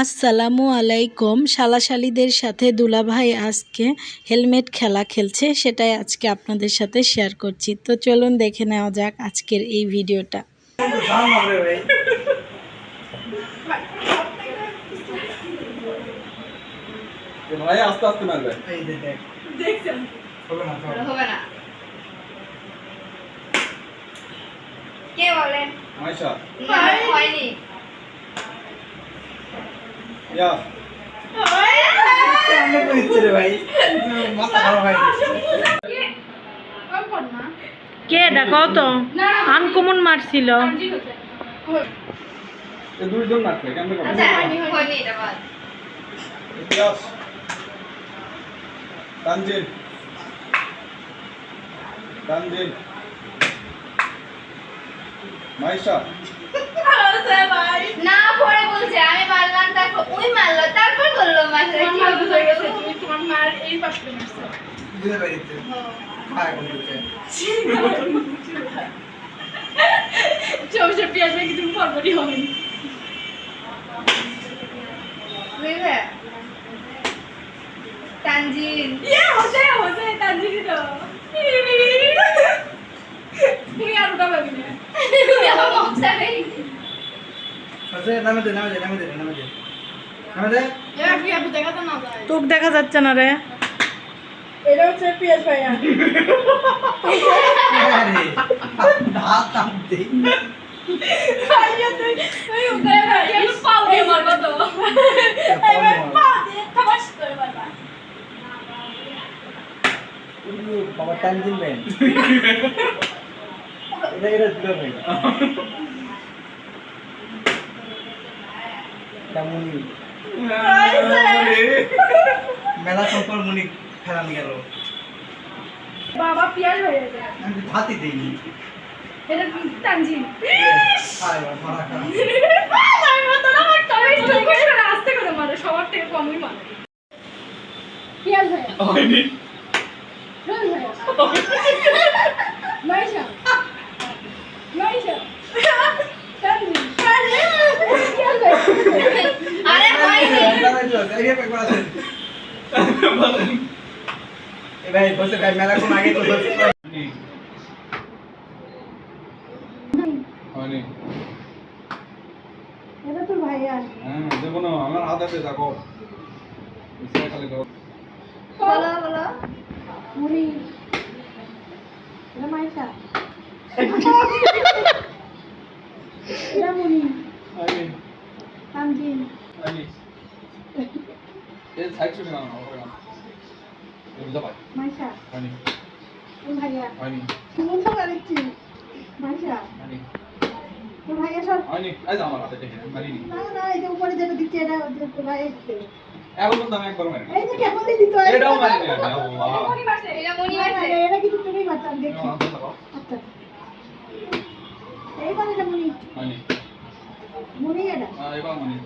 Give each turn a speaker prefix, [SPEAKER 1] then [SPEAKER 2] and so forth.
[SPEAKER 1] আসসালামু আলাইকুম। শালাশালিদের সাথে দুলাভাই আজকে হেলমেট খেলা খেলছে, সেটাই আজকে আপনাদের সাথে শেয়ার করছি। তো চলুন দেখে নেওয়া যাক আজকের এই ভিডিওটা।
[SPEAKER 2] ভাই আস্তে আস্তে মারবে।
[SPEAKER 3] এই যে দেখ দেখছেন হবে না কে বলেন
[SPEAKER 2] মাইশা
[SPEAKER 3] হয়নি
[SPEAKER 2] ইয়া
[SPEAKER 3] আমরা কইছি রে ভাই মাথা খারাপ হয়ে গেছে
[SPEAKER 1] কে দেখাও তো আনকমন মারছিল।
[SPEAKER 2] এই দুইজন মারছে কেমনে করে?
[SPEAKER 3] আচ্ছা হয়নি এটা বাদ
[SPEAKER 2] ইতিহাস তানজিন তানজিন মাইশা
[SPEAKER 3] না পরে বলছে আমি মারলাম তারপর ওই মারলো তারপর বললো মাসে কি হয়ে গেছে তুমি তোমার মার এই পাশে মারছো বুঝতে পেরেছি হ্যাঁ বলছে চৌষট্টি আসবে কিছু ফরওয়ার্ডই হবে বুঝলে তানজিন হোসে তানজিন তো তুমি আর ওটা ভাবি না তুমি আমার মজা নেই
[SPEAKER 4] আচ্ছা নামে দে
[SPEAKER 3] এবার কি আপু দেখা তো না যায়
[SPEAKER 1] তোক দেখা যাচ্ছে না রে।
[SPEAKER 3] এটা হচ্ছে পিএস ভাইয়া
[SPEAKER 4] আরে দাঁত দাম দে
[SPEAKER 3] ভাইয়া তুই উঠে ভাই এই পাও দিয়ে মারবো তো এবার পাও দিয়ে খাবাস করে মারবা
[SPEAKER 4] বাবা টানজিন বেন এটা দিলো ভাই তেমনই মেলা সম্পর্ক মুনি খেলান গেল
[SPEAKER 3] বাবা পিয়াজ হয়ে গেছে
[SPEAKER 4] আমি ভাতই দেইনি
[SPEAKER 3] এটা তানজিন
[SPEAKER 4] আরে মারা খা
[SPEAKER 3] আমি তো না আমার টমেটো থেকে আস্তে করে মারে সবার থেকে কমই মারে পিয়াজ ভাইয়া
[SPEAKER 2] হয়নি
[SPEAKER 3] রোল ভাইয়া নাইশা নাইশা তানজিন পিয়াজ ভাইয়া আরে
[SPEAKER 4] ভাই বসে ভাই মেলা কোন আগে তো
[SPEAKER 2] হয়নি
[SPEAKER 3] এটা তো ভাইয়া
[SPEAKER 2] হ্যাঁ দেবো না আমার হাত আছে দেখো ইসে খালি দাও
[SPEAKER 3] বলো বলো মুড়ি এটা মাইশা এটা মুড়ি
[SPEAKER 2] হয়নি
[SPEAKER 3] তানজিন
[SPEAKER 2] হয়নি এই সাইড শুনে না ওরে না বুঝা ভাই
[SPEAKER 3] মাইশা
[SPEAKER 2] হয়নি
[SPEAKER 3] ও ভাইয়া
[SPEAKER 2] হয়নি
[SPEAKER 3] তুমি তো পারছি মাইশা
[SPEAKER 2] হয়নি
[SPEAKER 3] ও ভাইয়া সব
[SPEAKER 2] হয়নি এই যে আমার হাতে দেখে মারিনি
[SPEAKER 3] না না এই যে উপরে যেটা দিচ্ছে এটা তো ভাই এসছে
[SPEAKER 2] এখন তো আমি একবার মারি
[SPEAKER 3] এই যে কেমন দিদি তো
[SPEAKER 2] এটাও মারিনি আমি আল্লাহ
[SPEAKER 3] এটা মনি মারছে এটা কিন্তু তুমি মারছ আমি দেখছি
[SPEAKER 2] আমার হাতে লাগাও
[SPEAKER 3] আচ্ছা এইবার এটা মনি
[SPEAKER 2] হয়নি
[SPEAKER 3] মনি এটা
[SPEAKER 2] এবার মারি